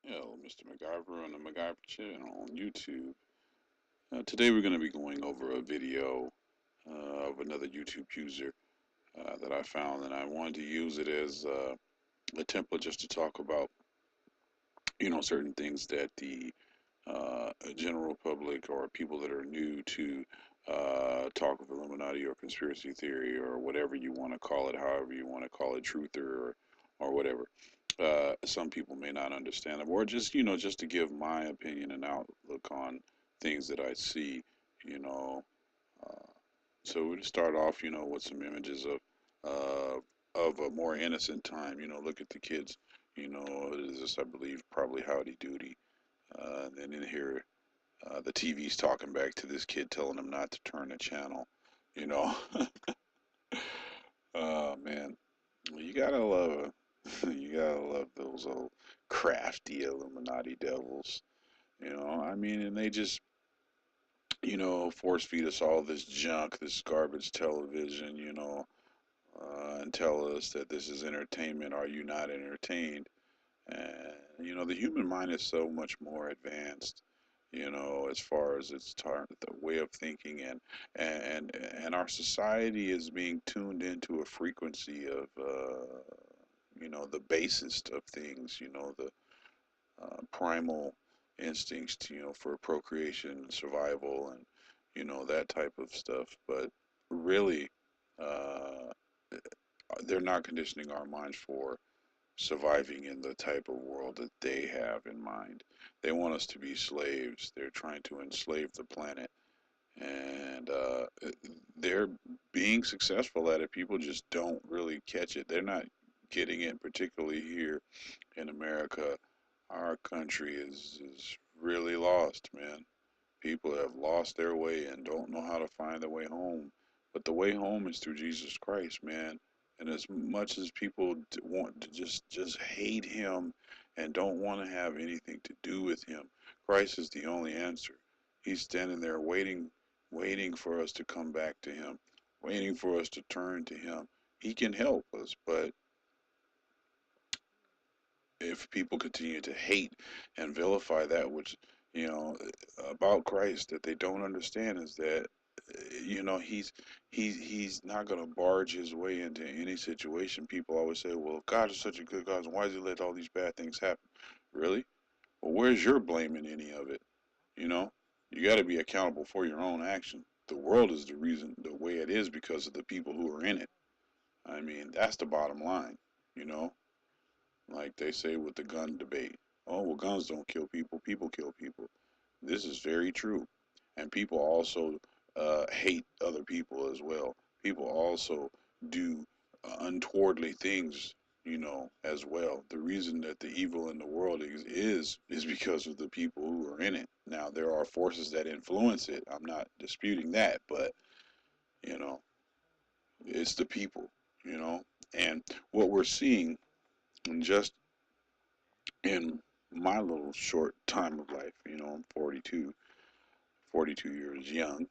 Hello, Mr. MacGyver on the MacGyver channel on YouTube. Today we're going to be going over a video of another YouTube user that I found, and I wanted to use it as a template just to talk about, certain things that the general public or people that are new to talk of Illuminati or conspiracy theory or whatever you want to call it, however you want to call it, truther or whatever. Some people may not understand them, or just just to give my opinion and outlook on things that I see, you know. Uh, so we'll start off, with some images uh, of a more innocent time. Look at the kids. Is this, I believe, probably Howdy Doody. And then in here, the TV's talking back to this kid, telling him not to turn the channel. You know, oh man, you gotta love you gotta love those old crafty Illuminati devils. I mean, and they just force feed us all this junk, this garbage television, and tell us that this is entertainment. Are you not entertained? And the human mind is so much more advanced, as far as the way of thinking, and our society is being tuned into a frequency of the basest of things, the primal instincts, for procreation, survival, and that type of stuff. But really, uh, they're not conditioning our minds for surviving in the type of world that they have in mind. They want us to be slaves. They're trying to enslave the planet, and they're being successful at it. People just don't really catch it. They're not getting it, particularly here in America. Our country is really lost, man. People have lost their way and don't know how to find their way home. But the way home is through Jesus Christ, man. And as much as people want to just hate him and don't want to have anything to do with him, Christ is the only answer. He's standing there waiting for us to come back to him, waiting for us to turn to him. He can help us, but if people continue to hate and vilify that which about Christ that they don't understand is that he's not going to barge his way into any situation. People always say, well, if God is such a good God, why does he let all these bad things happen? Really? Well, where's your blame in any of it? you know you got to be accountable for your own action. The world is the reason the way it is because of the people who are in it. I mean, that's the bottom line. you know like they say with the gun debate. Oh, well, guns don't kill people, people kill people. This is very true. And people also hate other people as well. People also do untowardly things, as well. The reason that the evil in the world is because of the people who are in it. Now, there are forces that influence it. I'm not disputing that, but, you know, it's the people. And what we're seeing just in my little short time of life, I'm 42 years young.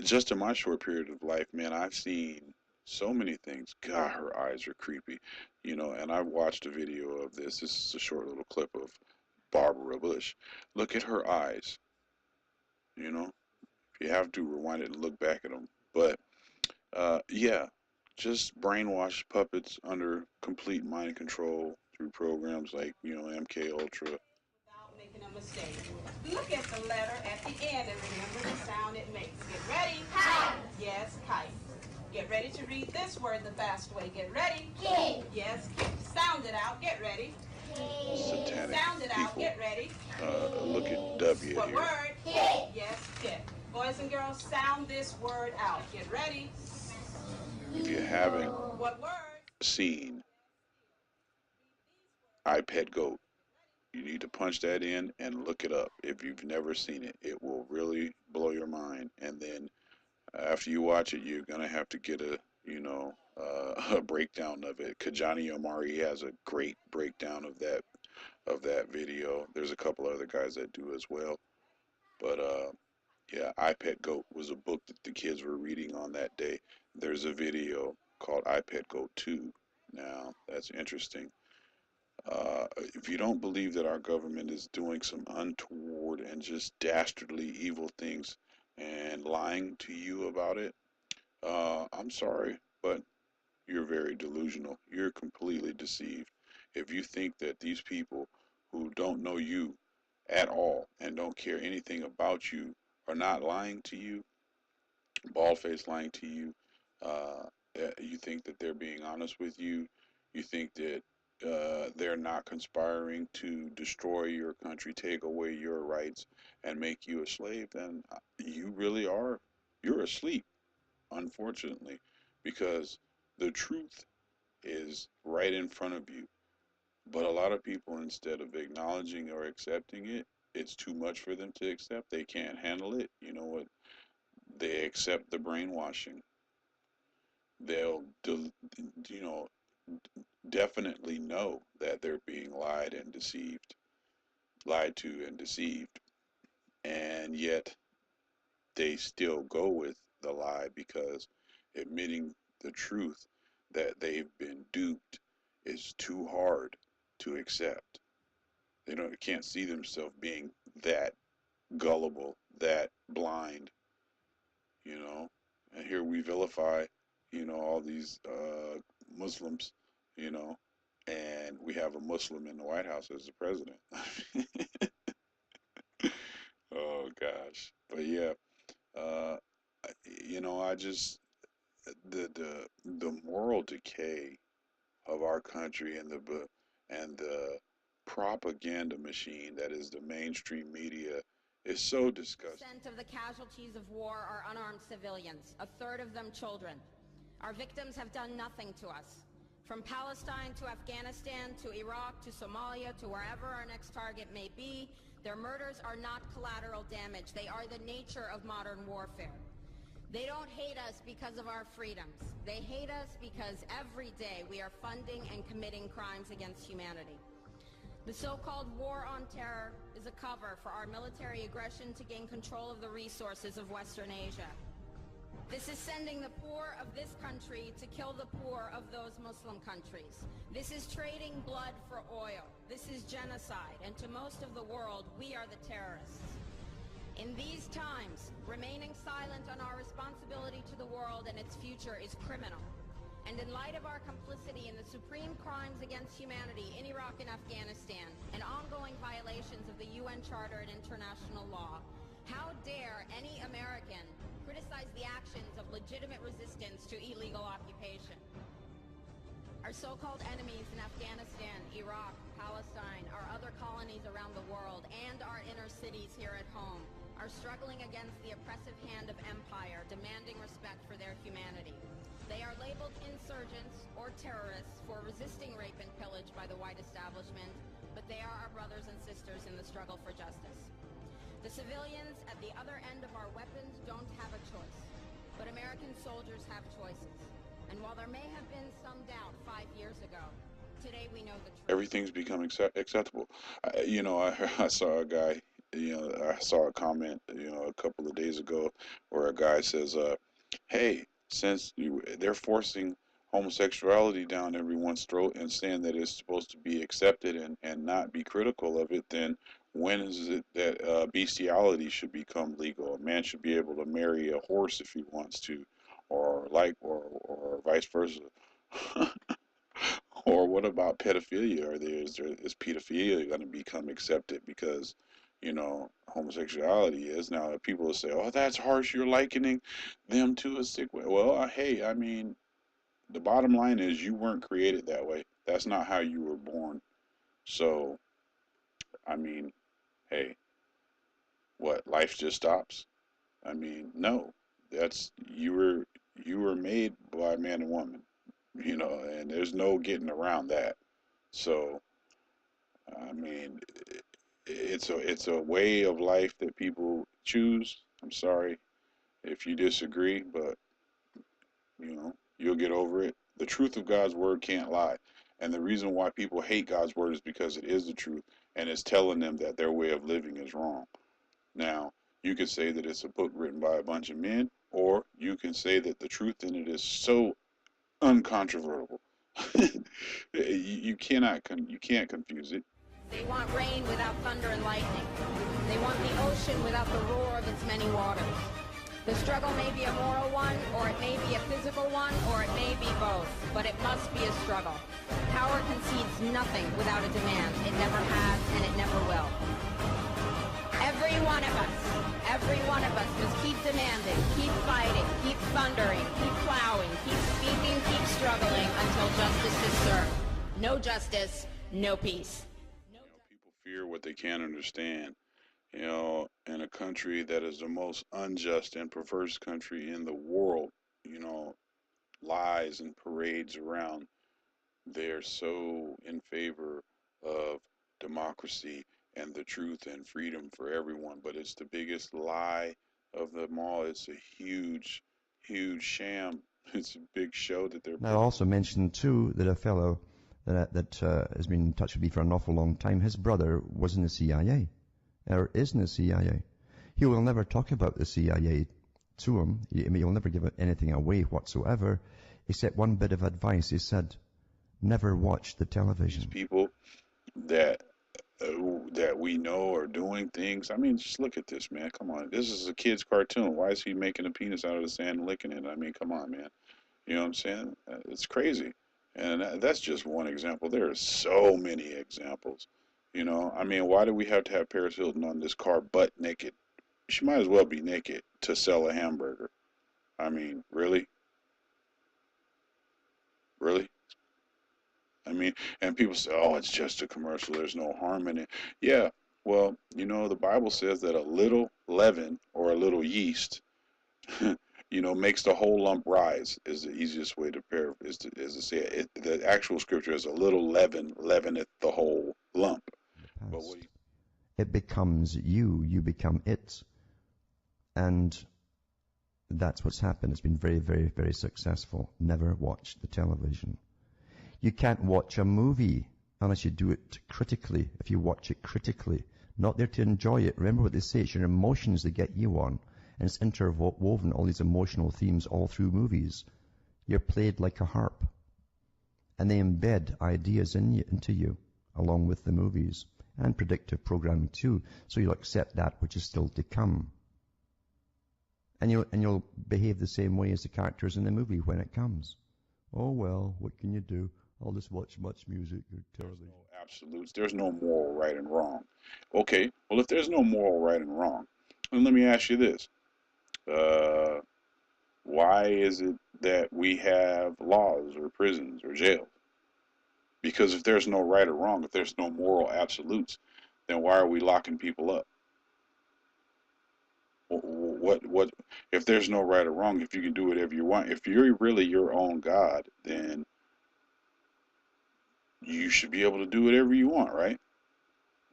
Just in my short period of life, man, I've seen so many things. God, her eyes are creepy, and I've watched a video of this. This is a short little clip of Barbara Bush. Look at her eyes, you know. If you have to, rewind it and look back at them. But, yeah, just brainwashed puppets under complete mind control through programs like, MK Ultra. Without making a mistake. Look at the letter at the end and remember the sound it makes. Get ready. Kite. Yes, kite. Get ready to read this word the fast way. Get ready. Kid. Yes, kid. Sound it out. Get ready. Satanic Sound it out. people. Get ready. Look at W What here. word? Kid. Yes, kid. Boys and girls, sound this word out. Get ready. If you haven't What word? seen iPad Goat, you need to punch that in and look it up. If you've never seen it, it will really blow your mind. And then after you watch it, you're gonna have to get a breakdown of it. Kajani Omari has a great breakdown of that video. There's a couple other guys that do as well. But yeah, iPad Goat was a book that the kids were reading on that day. There's a video called iPad Goat 2. Now that's interesting. if you don't believe that our government is doing some untoward and just dastardly evil things and lying to you about it, I'm sorry, but you're very delusional. You're completely deceived. If you think that these people who don't know you at all and don't care anything about you are not lying to you, bald faced lying to you, uh, you think that they're being honest with you, you think that they're not conspiring to destroy your country, take away your rights, and make you a slave, then you really are, you're asleep, unfortunately, because the truth is right in front of you. But a lot of people, instead of acknowledging or accepting it, it's too much for them to accept. They can't handle it. You know what? They accept the brainwashing. They'll, you know, definitely know that they're being lied to and deceived, and yet they still go with the lie because admitting the truth that they've been duped is too hard to accept. Can't see themselves being that gullible, that blind, you know. And here we vilify, all these Muslims, you know, and we have a Muslim in the White House as the president. Oh gosh, but yeah, uh, I just the moral decay of our country and the propaganda machine that is the mainstream media is so disgusting. 90% of the casualties of war are unarmed civilians, a third of them children. Our victims have done nothing to us. From Palestine to Afghanistan to Iraq to Somalia to wherever our next target may be, their murders are not collateral damage. They are the nature of modern warfare. They don't hate us because of our freedoms. They hate us because every day we are funding and committing crimes against humanity. The so-called war on terror is a cover for our military aggression to gain control of the resources of Western Asia. This is sending the poor of this country to kill the poor of those Muslim countries. This is trading blood for oil. This is genocide, and to most of the world, we are the terrorists. In these times, remaining silent on our responsibility to the world and its future is criminal. And in light of our complicity in the supreme crimes against humanity in Iraq and Afghanistan and ongoing violations of the UN Charter and international law, how dare any American criticize the actions of legitimate resistance to illegal occupation? Our so-called enemies in Afghanistan, Iraq, Palestine, our other colonies around the world, and our inner cities here at home are struggling against the oppressive hand of empire, demanding respect for their humanity. They are labeled insurgents or terrorists for resisting rape and pillage by the white establishment, but they are our brothers and sisters in the struggle for justice. The civilians at the other end of our weapons don't have a choice, but American soldiers have choices. And while there may have been some doubt 5 years ago, today we know the truth. Everything's become acceptable. I saw a guy, I saw a comment, a couple of days ago where a guy says, hey, since they're forcing homosexuality down everyone's throat and saying that it's supposed to be accepted and not be critical of it, then when is it that bestiality should become legal? A man should be able to marry a horse if he wants to, or vice versa. Or what about pedophilia? Is pedophilia going to become accepted because, homosexuality is now? People will say, "Oh, that's harsh. You're likening them to a sick way." Well, hey, I mean, the bottom line is you weren't created that way. That's not how you were born. So, I mean, hey, what? Life just stops? I mean, no. That's you were made by man and woman, and there's no getting around that. So, I mean, it's a way of life that people choose. I'm sorry if you disagree, but you'll get over it. The truth of God's word can't lie. And the reason why people hate God's word is because it is the truth and it's telling them that their way of living is wrong. Now, you could say that it's a book written by a bunch of men, or you can say that the truth in it is so uncontrovertible. You can't confuse it. They want rain without thunder and lightning. They want the ocean without the roar of its many waters. The struggle may be a moral one, or it may be a physical one, or it may be both, but it must be a struggle. Power concedes nothing without a demand. It never has, and it never will. Every one of us must keep demanding, keep fighting, keep thundering, keep plowing, keep speaking, keep struggling until justice is served. No justice, no peace. People fear what they can't understand. In a country that is the most unjust and perverse country in the world, lies and parades around. They're so in favor of democracy and the truth and freedom for everyone, but it's the biggest lie of them all. It's a huge, huge sham. It's a big show that they're Now, I putting. also mentioned too that a fellow that has been in touch with me for an awful long time, his brother was in the CIA, or is in the CIA. He will never talk about the CIA to him. He'll never give anything away whatsoever, except one bit of advice. He said, never watch the television. These people that that we know are doing things. I mean, just look at this, man. Come on, this is a kid's cartoon. Why is he making a penis out of the sand and licking it? I mean, come on, man. You know what I'm saying? It's crazy. And that's just one example. There are so many examples. I mean, why do we have to have Paris Hilton on this car butt naked? She might as well be naked to sell a hamburger. I mean, really? Really? I mean, and people say, oh, it's just a commercial. There's no harm in it. Yeah, well, the Bible says that a little leaven or a little yeast, makes the whole lump rise. Is the easiest way to is to say it. The actual scripture is a little leaven leaveneth the whole lump. But what it becomes you. You become it, and that's what's happened. It's been very, very, very successful. Never watch the television. You can't watch a movie unless you do it critically. If you watch it critically, not there to enjoy it. Remember what they say, it's your emotions that get you on. And it's interwoven, all these emotional themes all through movies. You're played like a harp. And they embed ideas into you, along with the movies. And predictive programming too. So you'll accept that which is still to come. And you'll behave the same way as the characters in the movie when it comes. Oh well, what can you do? I'll just watch much music or television. There's no absolutes. There's no moral right and wrong. Okay, well, if there's no moral right and wrong, then let me ask you this. Uh, why is it that we have laws or prisons or jails? Because if there's no right or wrong, if there's no moral absolutes, then why are we locking people up? What if there's no right or wrong, if you can do whatever you want, if you're really your own God, then you should be able to do whatever you want, right?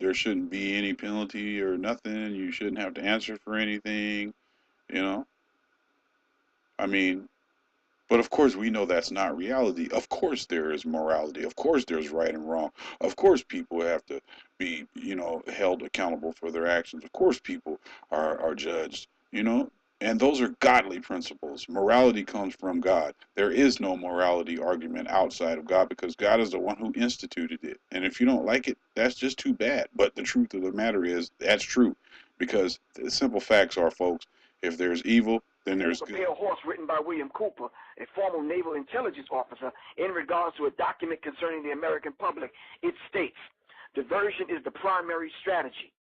There shouldn't be any penalty or nothing. You shouldn't have to answer for anything, you know? I mean, but of course, we know that's not reality. Of course, there is morality. Of course, there's right and wrong. Of course, people have to be, held accountable for their actions. Of course, people are judged. And those are godly principles. Morality comes from God. There is no morality argument outside of God because God is the one who instituted it. And if you don't like it, that's just too bad. But the truth of the matter is, that's true. Because the simple facts are, folks, if there's evil, then there's A good. Pale Horse written by William Cooper, a former naval intelligence officer, in regards to a document concerning the American public. It states, diversion is the primary strategy.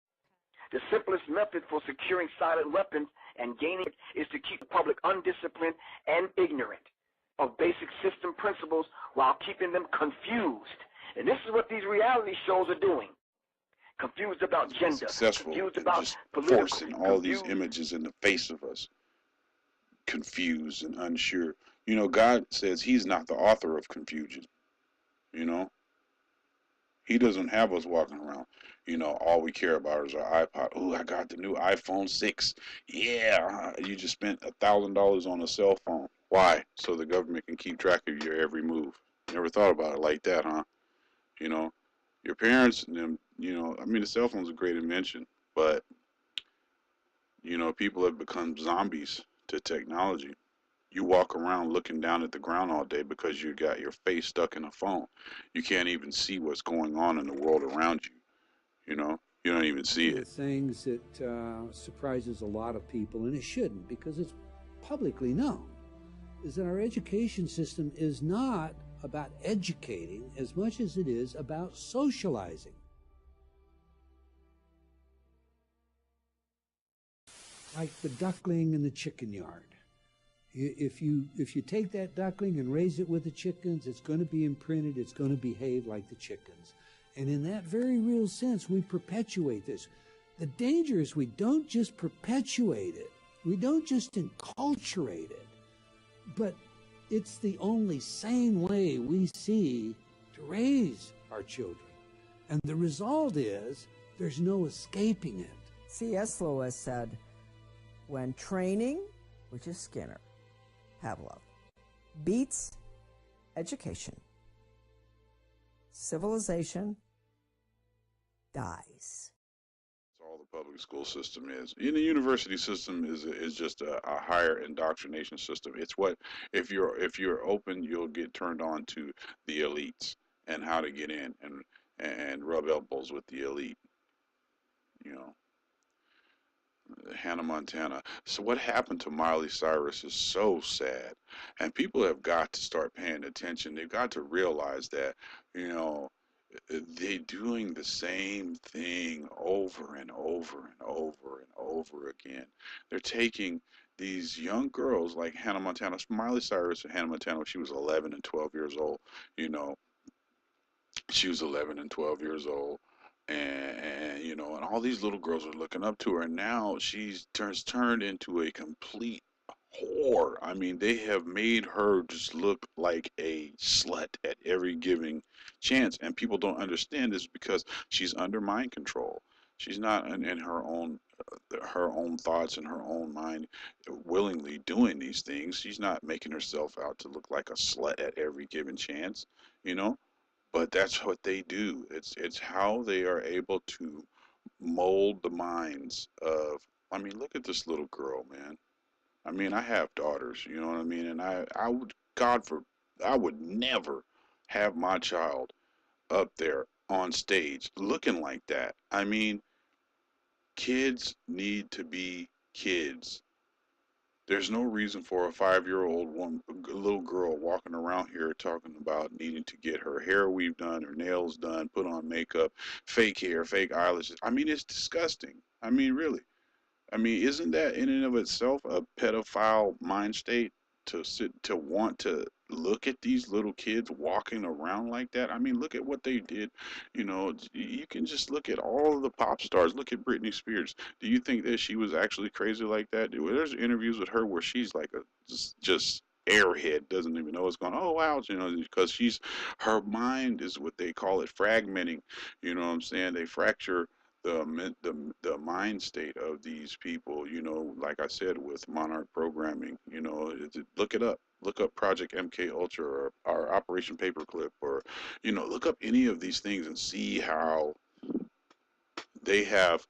The simplest method for securing silent weapons and gaining it is to keep the public undisciplined and ignorant of basic system principles while keeping them confused. And this is what these reality shows are doing. Confused about gender, Successful confused and about just political, forcing all these confused. images in the face of us, confused and unsure. God says He's not the author of confusion. You know, He doesn't have us walking around. All we care about is our iPod. Oh, I got the new iPhone 6. Yeah, you just spent $1,000 on a cell phone. Why? So the government can keep track of your every move. Never thought about it like that, huh? You know, your parents and them. I mean, the cell phone's a great invention, but people have become zombies to technology. You walk around looking down at the ground all day because you got your face stuck in a phone. You can't even see what's going on in the world around you. You know, you don't even see One of it. the things that surprises a lot of people, and it shouldn't because it's publicly known, is that our education system is not about educating as much as it is about socializing. Like the duckling in the chicken yard. If you take that duckling and raise it with the chickens, it's going to be imprinted, it's going to behave like the chickens. And in that very real sense, we perpetuate this. The danger is we don't just perpetuate it, we don't just enculturate it, but it's the only sane way we see to raise our children. And the result is there's no escaping it. C.S. Lewis said, when training, which is Skinner, Pavlov, beats education, civilization dies. That's all the public school system is. In the university system is just a higher indoctrination system. It's what if you're open, you'll get turned on to the elites and how to get in and rub elbows with the elite. You know, Hannah Montana. So what happened to Miley Cyrus is so sad, and people have got to start paying attention. They've got to realize that you know they're doing the same thing over and over and over and over again. They're taking these young girls like Hannah Montana, Miley Cyrus and Hannah Montana when she was 11 and 12 years old. You know, she was 11 and 12 years old. And all these little girls are looking up to her. And now she's turned into a complete whore. I mean, they have made her just look like a slut at every given chance. And people don't understand this because she's under mind control. She's not in her own thoughts and her own mind willingly doing these things. She's not making herself out to look like a slut at every given chance, you know? But that's what they do. It's how they are able to mold the minds of. I mean, look at this little girl, man. I mean, I have daughters, you know what I mean, and I would I would never have my child up there on stage looking like that. I mean, kids need to be kids. There's no reason for a 5-year-old little girl walking around here talking about needing to get her hair weave done, her nails done, put on makeup, fake hair, fake eyelashes. I mean, it's disgusting. I mean, really. I mean, isn't that in and of itself a pedophile mind state to want to look at these little kids walking around like that? I mean, look at what they did. You can just look at all of the pop stars. Look at Britney Spears. Do you think that she was actually crazy like that? There's interviews with her where she's like a just airhead, doesn't even know what's going on. Oh wow, because her mind is what they call it fragmenting. You know what I'm saying? They fracture the mind state of these people, like I said, with monarch programming, look it up. Look up Project MK Ultra or Operation Paperclip, or look up any of these things and see how they have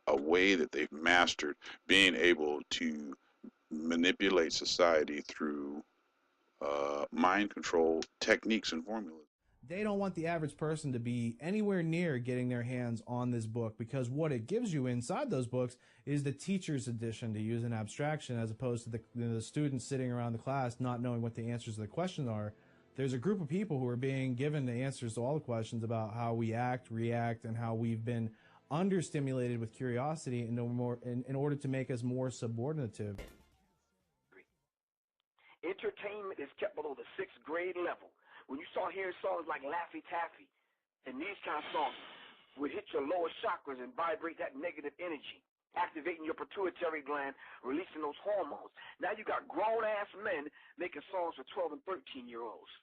a way that they've mastered being able to manipulate society through mind control techniques and formulas. They don't want the average person to be anywhere near getting their hands on this book, because what it gives you inside those books is the teacher's edition, to use an abstraction, as opposed to the students sitting around the class not knowing what the answers to the questions are. There's a group of people who are being given the answers to all the questions about how we act, react, and how we've been understimulated with curiosity in order to make us more subordinative. Entertainment is kept below the 6th grade level. When you start hearing songs like Laffy Taffy and these kind of songs would hit your lower chakras and vibrate that negative energy, activating your pituitary gland, releasing those hormones. Now you got grown-ass men making songs for 12 and 13-year-olds.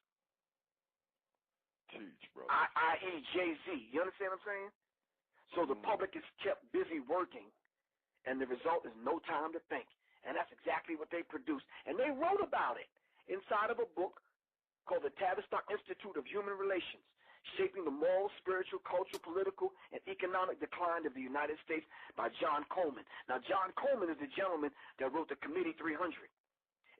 Teach, brother. I.e. Jay-Z. You understand what I'm saying? So the public is kept busy working, and the result is no time to think. And that's exactly what they produced. And they wrote about it inside of a book called the Tavistock Institute of Human Relations, Shaping the Moral, Spiritual, Cultural, Political, and Economic Decline of the United States by John Coleman. Now, John Coleman is the gentleman that wrote the Committee 300.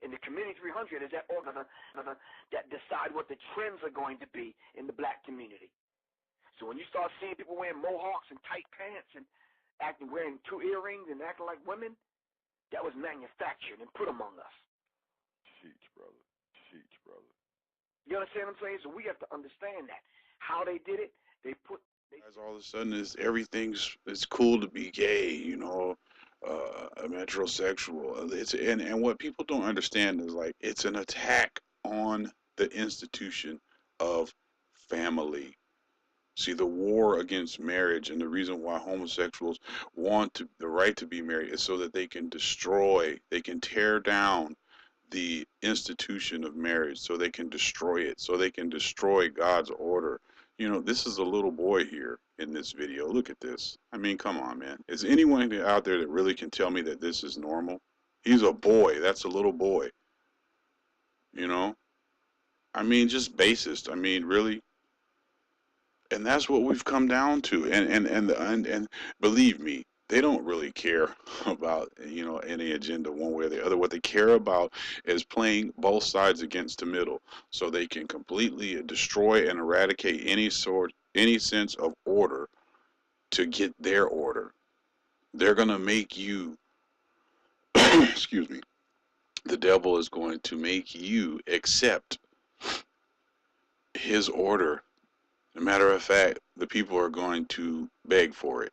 And the Committee 300 is that organ that decide what the trends are going to be in the black community. So when you start seeing people wearing mohawks and tight pants and wearing 2 earrings and acting like women, that was manufactured and put among us. Teach, brother. Teach, brother. You understand what I'm saying? So we have to understand that. How they did it, Guys, all of a sudden, it's cool to be gay, metrosexual. And what people don't understand is like it's an attack on the institution of family. See, the war against marriage and the reason why homosexuals the right to be married is so that they can tear down the institution of marriage, so they can destroy it, so they can destroy God's order. This is a little boy here in this video. Look at this. I mean, come on, man. Is anyone out there that really can tell me that this is normal? He's a boy. That's a little boy. You know? I mean, just basest. I mean, really? And that's what we've come down to. And believe me, they don't really care about any agenda one way or the other. What they care about is playing both sides against the middle, so they can completely destroy and eradicate any sense of order to get their order. They're gonna make you excuse me. The devil is going to make you accept his order. As a matter of fact, the people are going to beg for it.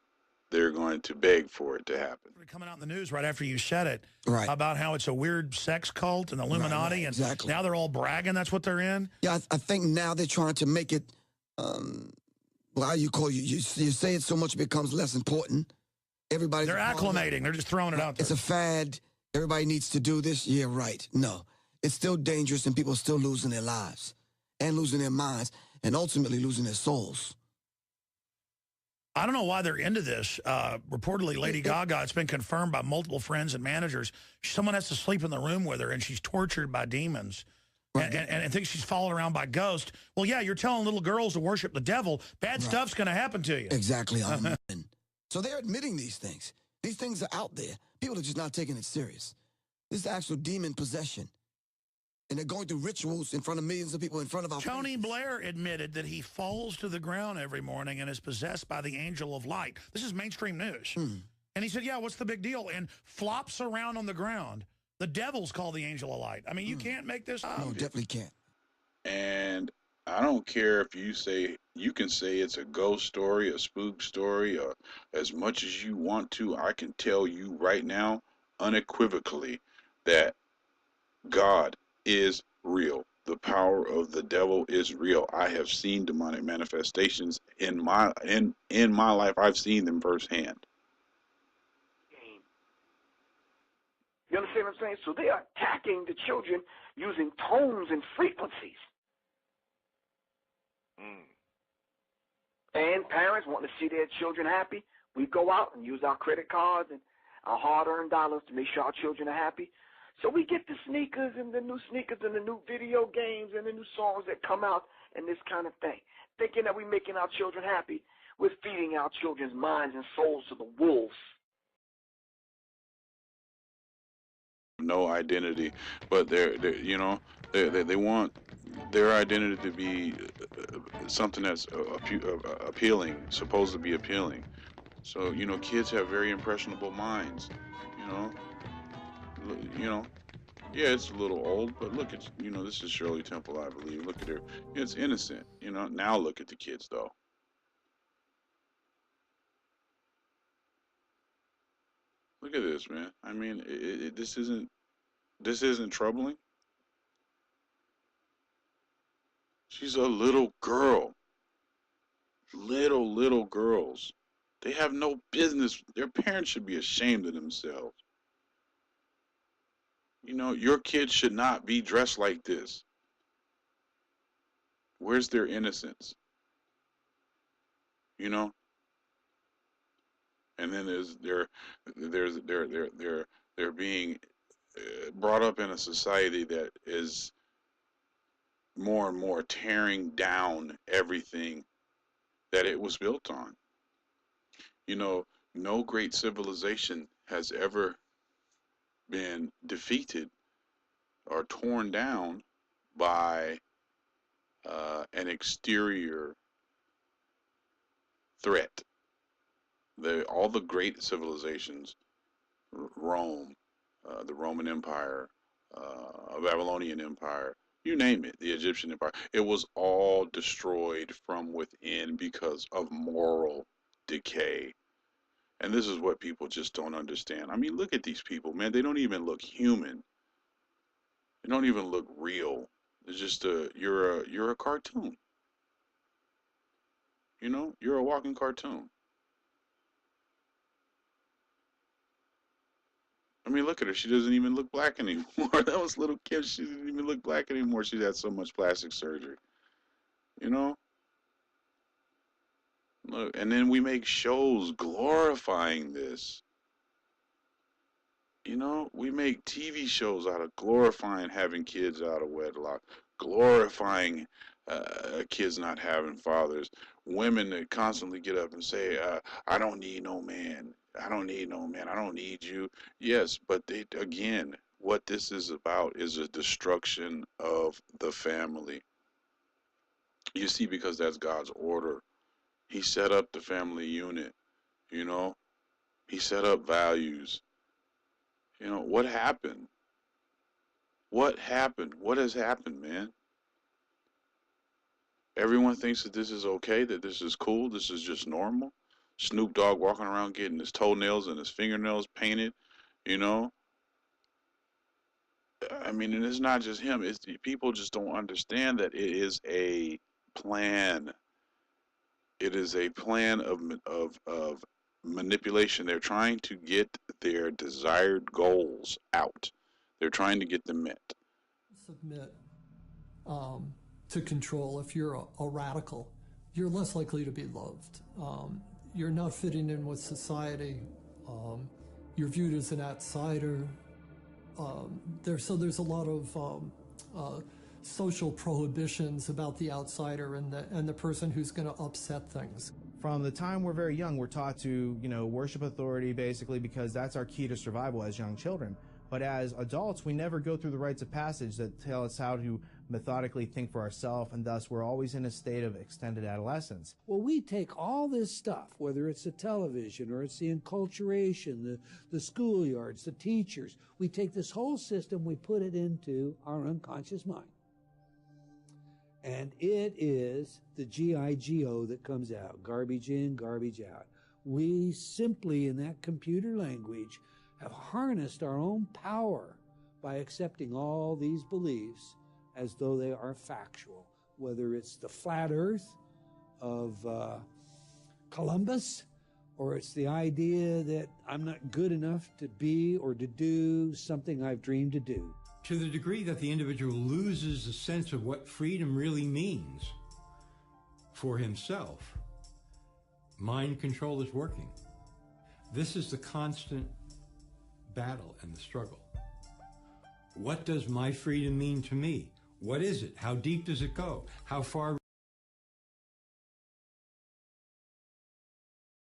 They're going to beg for it to happen. Coming out in the news right after you said it, Right. about how it's a weird sex cult and Illuminati, Right, exactly. and now they're all bragging that's what they're in. Yeah, I think now they're trying to make it, well, how you say it so much it becomes less important. They're acclimating. It. They're just throwing it out there. It's a fad. Everybody needs to do this. Yeah, right. No, it's still dangerous, and people are still losing their lives and losing their minds and ultimately losing their souls. I don't know why they're into this. Reportedly, Lady Gaga, it's been confirmed by multiple friends and managers. Someone has to sleep in the room with her, and she's tortured by demons. Right. And thinks she's followed around by ghosts. Well, yeah, you're telling little girls to worship the devil. Bad stuff's going to happen to you. Exactly. So they're admitting these things. These things are out there. People are just not taking it serious. This is actual demon possession. And they're going through rituals in front of millions of people in front of our Tony Blair admitted that he falls to the ground every morning and is possessed by the angel of light. This is mainstream news. And he said, yeah, what's the big deal? And flops around on the ground. The devil's called the angel of light. I mean, you can't make this up. No, definitely can't. And I don't care if you can say it's a ghost story, a spook story, or as much as you want to. I can tell you right now, unequivocally, that God is real. The power of the devil is real. I have seen demonic manifestations in my life. I've seen them firsthand. You understand what I'm saying? So they are attacking the children using tones and frequencies. And parents want to see their children happy. We go out and use our credit cards and our hard-earned dollars to make sure our children are happy. So we get the sneakers and the new video games and the new songs that come out and this kind of thing. Thinking that we're making our children happy, we're feeding our children's minds and souls to the wolves. No identity, but they want their identity to be something that's appealing, supposed to be appealing. So kids have very impressionable minds. Yeah, it's a little old, but look at this is Shirley Temple, I believe. Look at her; it's innocent. Now look at the kids though. Look at this, man. I mean, this isn't troubling. She's a little girl. Little girls. They have no business. Their parents should be ashamed of themselves. Your kids should not be dressed like this. Where's their innocence? And then they're being brought up in a society that is more and more tearing down everything that it was built on. No great civilization has ever been defeated or torn down by an exterior threat. All the great civilizations, Rome, the Roman Empire, Babylonian Empire, you name it, the Egyptian Empire, it was all destroyed from within because of moral decay. And this is what people just don't understand. I mean, look at these people, man. They don't even look human. They don't even look real. It's just you're a cartoon. You know, you're a walking cartoon. I mean, look at her. She doesn't even look black anymore. That was little Kim. She didn't even look black anymore. She's had so much plastic surgery. You know? Look, and then we make shows glorifying this. You know, we make TV shows out of glorifying having kids out of wedlock, glorifying kids not having fathers, women that constantly get up and say, "I don't need no man. I don't need no man. I don't need you." Yes, but again, what this is about is a destruction of the family. You see, because that's God's order. He set up the family unit. You know, He set up values. You know, what happened? What happened? What has happened, man? Everyone thinks that this is okay, that this is cool, this is just normal. Snoop Dogg walking around getting his toenails and his fingernails painted, you know? I mean, and it's not just him, it's people just don't understand that it is a plan. It is a plan of manipulation. They're trying to get their desired goals out. They're trying to get them met. Submit to control. If you're a radical, you're less likely to be loved. You're not fitting in with society. You're viewed as an outsider. There's a lot of social prohibitions about the outsider and the person who's going to upset things. From the time we're very young, we're taught to, worship authority basically because that's our key to survival as young children. But as adults, we never go through the rites of passage that tell us how to methodically think for ourselves, and thus we're always in a state of extended adolescence. Well, we take all this stuff, whether it's the television or it's the enculturation, the schoolyards, the teachers, we take this whole system, we put it into our unconscious mind. And it is the GIGO that comes out, garbage in, garbage out. We simply, in that computer language, have harnessed our own power by accepting all these beliefs as though they are factual, whether it's the flat earth of Columbus, or it's the idea that I'm not good enough to be or to do something I've dreamed to do. To the degree that the individual loses a sense of what freedom really means for himself, mind control is working. This is the constant battle and the struggle. What does my freedom mean to me? What is it? How deep does it go? How far?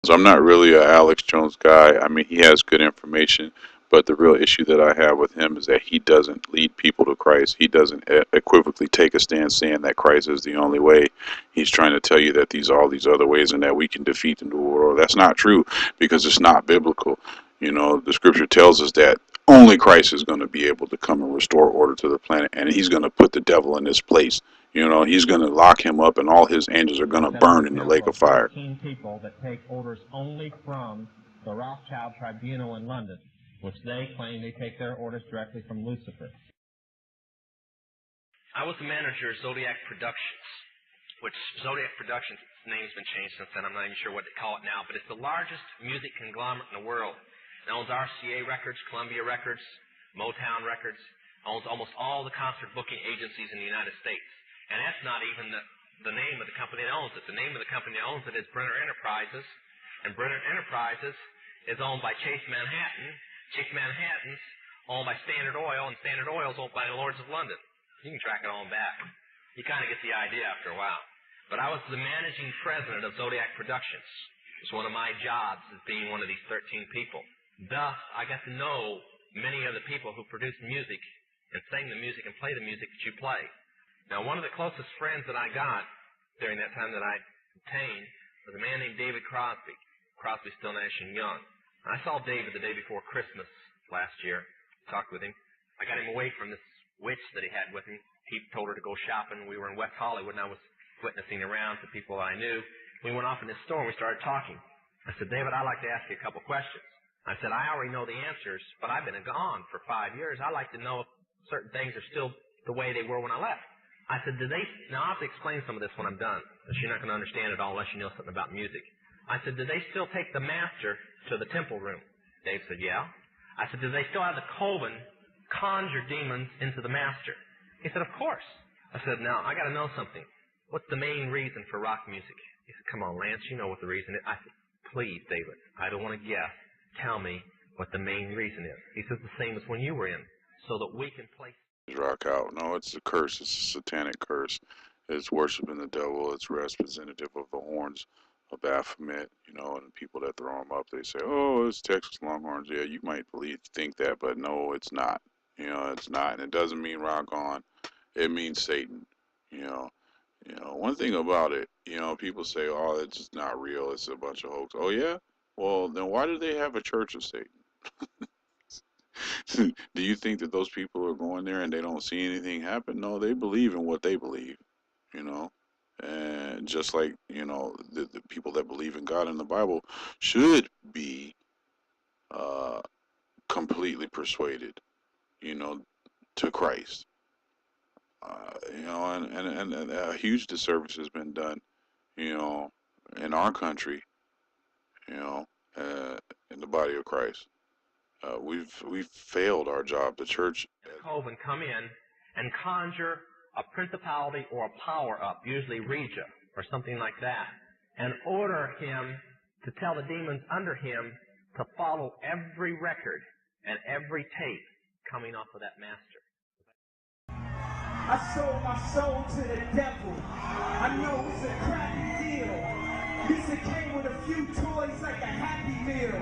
I'm not really a Alex Jones guy. I mean, he has good information, but the real issue that I have with him is that he doesn't lead people to Christ. He doesn't equivocally take a stand saying that Christ is the only way. He's trying to tell you that all these other ways and that we can defeat the new world. That's not true because it's not biblical. You know, the scripture tells us that only Christ is going to be able to come and restore order to the planet, and he's going to put the devil in his place. You know, he's going to lock him up, and all his angels are going to burn in the lake of fire. 13 people that take orders only from the Rothschild Tribunal in London, which they claim they take their orders directly from Lucifer. I was the manager of Zodiac Productions, which Zodiac Productions, its name's been changed since then. I'm not even sure what they call it now, but it's the largest music conglomerate in the world. It owns RCA Records, Columbia Records, Motown Records, owns almost all the concert booking agencies in the United States. And that's not even the name of the company that owns it. The name of the company that owns it is Brenner Enterprises, and Brenner Enterprises is owned by Chase Manhattan. Chase Manhattan's owned by Standard Oil, and Standard Oil is owned by the Lords of London. You can track it on back. You kind of get the idea after a while. But I was the managing president of Zodiac Productions. It's one of my jobs as being one of these 13 people. Thus, I got to know many of the people who produce music and sing the music and play the music that you play. Now, one of the closest friends that I got during that time that I obtained was a man named David Crosby. Crosby, Still, Nash and Young. I saw David the day before Christmas last year. Talked with him. I got him away from this witch that he had with him. He told her to go shopping. We were in West Hollywood, and I was witnessing around to people I knew. We went off in this store, and we started talking. I said, David, I'd like to ask you a couple questions. I said, I already know the answers, but I've been gone for 5 years. I'd like to know if certain things are still the way they were when I left. I said, now I'll have to explain some of this when I'm done, because you're not going to understand it all unless you know something about music. I said, do they still take the master to the temple room? Dave said, yeah. I said, do they still have the coven conjure demons into the master? He said, of course. I said, now, I got to know something. What's the main reason for rock music? He said, come on, Lance, you know what the reason is. I said, please, David, I don't want to guess. Tell me what the main reason is. He says, the same as when you were in, so that we can play. Rock out. No, it's a curse. It's a satanic curse. It's worshiping the devil. It's representative of the horns of Baphomet, you know, and people that throw them up, they say, oh, it's Texas Longhorns. Yeah, you might think that, but no, it's not. You know, it's not. And it doesn't mean rock on. It means Satan. You know, one thing about it, you know, people say, oh, it's just not real. It's a bunch of hoax. Oh, yeah? Well, then why do they have a church of Satan? Do you think that those people are going there and they don't see anything happen? No, they believe in what they believe, you know. And just like, you know, the people that believe in God in the Bible should be uh, completely persuaded, you know, to Christ. You know, and a huge disservice has been done, you know, in our country, you know, in the body of Christ. We've failed our job. The church. Coven come in and conjure a principality or a power up, usually Regia or something like that, and order him to tell the demons under him to follow every record and every tape coming off of that master. I sold my soul to the devil. I know it's a crappy deal. At least it came with a few toys like a Happy Meal.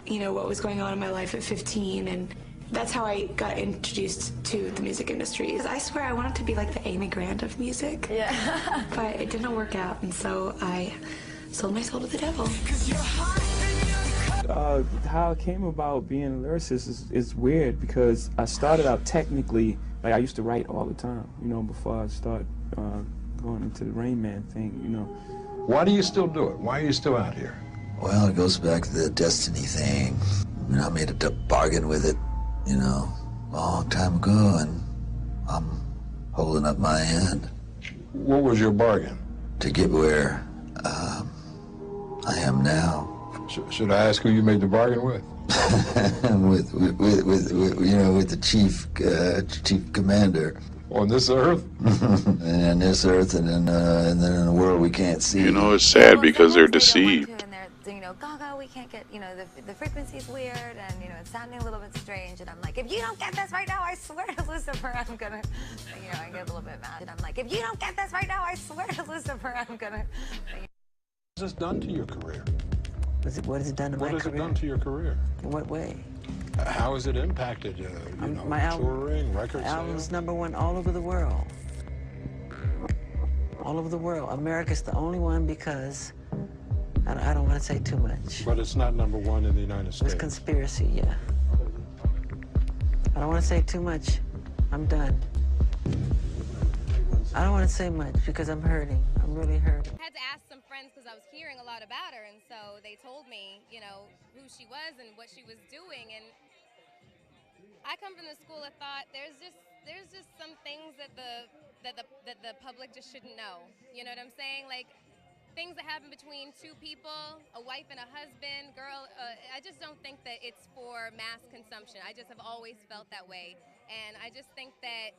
You know, what was going on in my life at 15, and that's how I got introduced to the music industry. I swear I wanted to be like the Amy Grant of music. Yeah. But it didn't work out, and so I sold my soul to the devil. How I came about being a lyricist is weird, because I started out technically, like I used to write all the time, you know, before I started going into the Rain Man thing, you know. Why do you still do it? Why are you still out here? Well, it goes back to the destiny thing. I mean, I made a bargain with it, you know, a long time ago, and I'm holding up my end. What was your bargain? To get where I am now. Should I ask who you made the bargain with? with you know, with the chief commander. On this earth? And on this earth, and then in a world we can't see. You know, it's sad because they're deceived. And they're, you know, Gaga, we can't get, you know, the frequency's weird, and, you know, it's sounding a little bit strange, and I'm like, if you don't get this right now, I swear to Lucifer, I'm gonna, you know, I get a little bit mad, and I'm like, if you don't get this right now, I swear to Lucifer, I'm gonna. What has this done to your career? What has it done to my career? What has it done to your career? In what way? How has it impacted, you know, my touring, record sales? Album's #1 all over the world. All over the world. America's the only one because I don't want to say too much. But it's not #1 in the United States. It's conspiracy, yeah. I don't want to say too much. I'm done. I don't want to say much because I'm hurting. I'm really hurting. I had to ask some friends because I was hearing a lot about her, and so they told me, you know, who she was and what she was doing. And I come from the school of thought there's just some things that the public just shouldn't know. You know what I'm saying? Like things that happen between two people, a wife and a husband, girl. I just don't think that it's for mass consumption. I just have always felt that way, and I just think that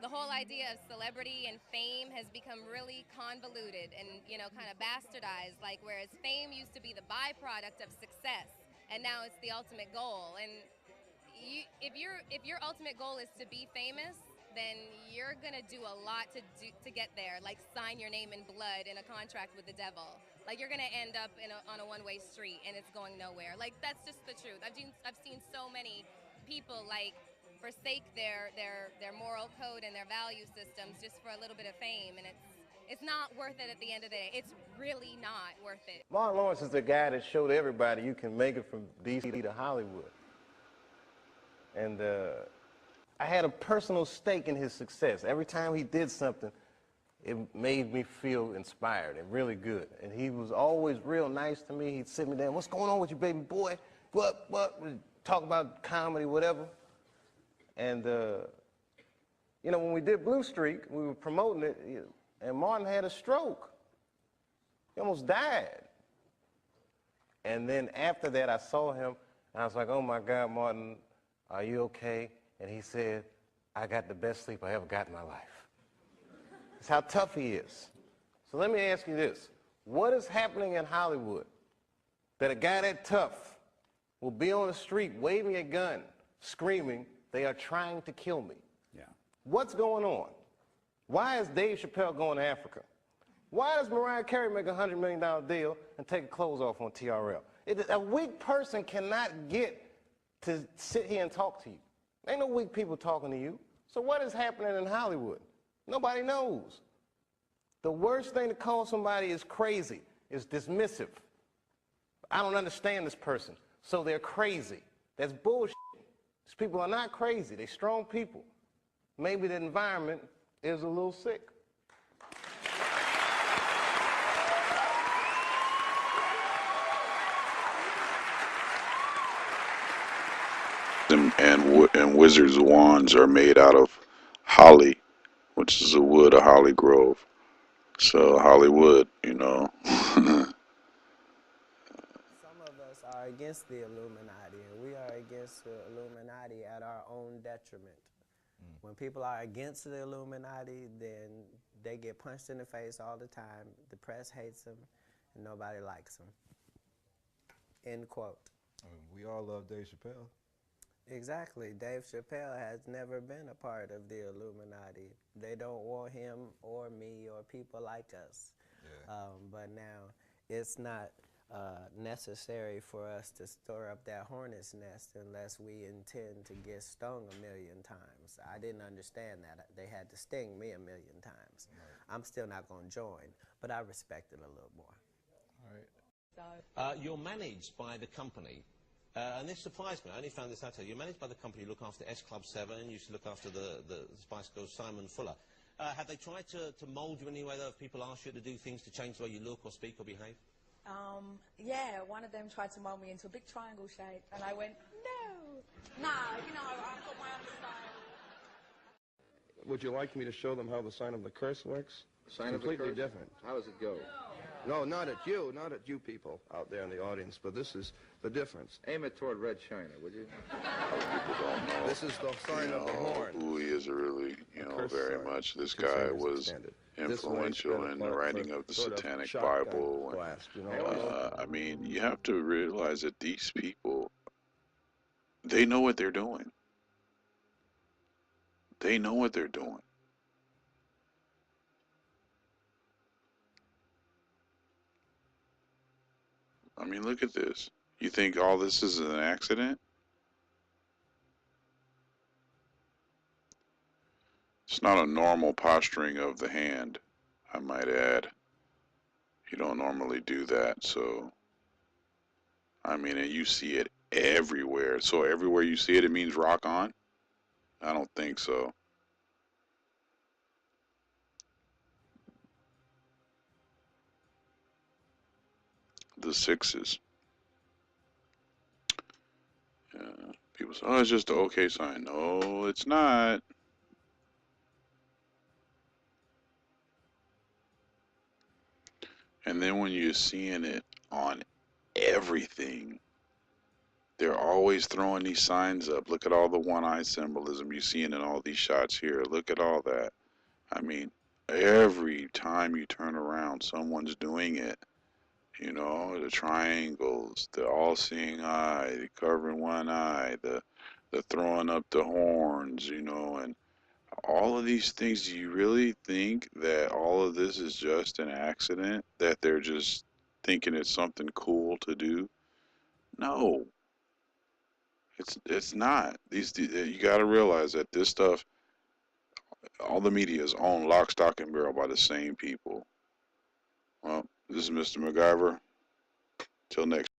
the whole idea of celebrity and fame has become really convoluted and, you know, kind of bastardized, like whereas fame used to be the byproduct of success, and now it's the ultimate goal. And if your ultimate goal is to be famous, then you're gonna do a lot to get there, like sign your name in blood in a contract with the devil. Like you're gonna end up on a one-way street and it's going nowhere. Like that's just the truth. I've seen so many people like forsake their moral code and their value systems just for a little bit of fame, and It's not worth it at the end of the day. It's really not worth it. Martin Lawrence is the guy that showed everybody you can make it from D.C. to Hollywood. And I had a personal stake in his success. Every time he did something, it made me feel inspired and really good. And he was always real nice to me. He'd sit me down, what's going on with you, baby boy? What? We'd talk about comedy, whatever. And, you know, when we did Blue Streak, we were promoting it, and Martin had a stroke. He almost died. And then after that, I saw him, and I was like, oh my God, Martin, are you okay? And he said, I got the best sleep I ever got in my life. That's how tough he is. So let me ask you this. What is happening in Hollywood that a guy that tough will be on the street waving a gun, screaming, they are trying to kill me? Yeah. What's going on? Why is Dave Chappelle going to Africa? Why does Mariah Carey make a $100 million deal and take her clothes off on TRL? A weak person cannot get to sit here and talk to you. Ain't no weak people talking to you. So what is happening in Hollywood? Nobody knows. The worst thing to call somebody is crazy, is dismissive. I don't understand this person, so they're crazy. That's bullshit. These people are not crazy. They're strong people. Maybe the environment is a little sick. And wizards' wands are made out of holly, which is a wood of holly grove. So Hollywood, you know. Some of us are against the Illuminati, and we are against the Illuminati at our own detriment. When people are against the Illuminati, then they get punched in the face all the time. The press hates them, and nobody likes them. End quote. We all love Dave Chappelle. Exactly. Dave Chappelle has never been a part of the Illuminati. They don't want him or me or people like us. Yeah. But now it's not necessary for us to stir up that hornet's nest unless we intend to get stung 1,000,000 times. I didn't understand that. They had to sting me 1,000,000 times. Right. I'm still not going to join, but I respect it a little more. All right. You're managed by the company. And this surprised me. I only found this out. You're managed by the company. You look after S Club 7. You used to look after the Spice Girls, Simon Fuller. Have they tried to mould you in any way, though, if people ask you to do things to change the way you look or speak or behave? Yeah, one of them tried to mold me into a big triangle shape, and I went, no. Nah, you know, I've got my own style. Would you like me to show them how the sign of the curse works? Sign of the completely curse? different. How does it go? No, not at you people out there in the audience, but this is the difference. Aim it toward Red China, would you? People don't know. This is the sign of the horn. Who he is really, very sign. much. This guy was influential in the writing of the Satanic Bible. Blast, I mean, you have to realize that these people, they know what they're doing. They know what they're doing. I mean, look at this. You think all this is an accident? It's not a normal posturing of the hand, I might add. You don't normally do that, so I mean, and you see it everywhere. So everywhere you see it, it means rock on? I don't think so. The sixes. Yeah. People say, oh, it's just the okay sign. No, it's not. And then when you're seeing it on everything, they're always throwing these signs up. Look at all the one-eye symbolism you see in all these shots here. Look at all that. I mean, every time you turn around, someone's doing it. You know, the triangles, the all-seeing eye, the covering one eye, the throwing up the horns, and all of these things. Do you really think that all of this is just an accident? That they're just thinking it's something cool to do? No, it's not. You got to realize that this stuff, All the media is owned lock, stock, and barrel by the same people. Well, this is Mr. MacGyver. Till next.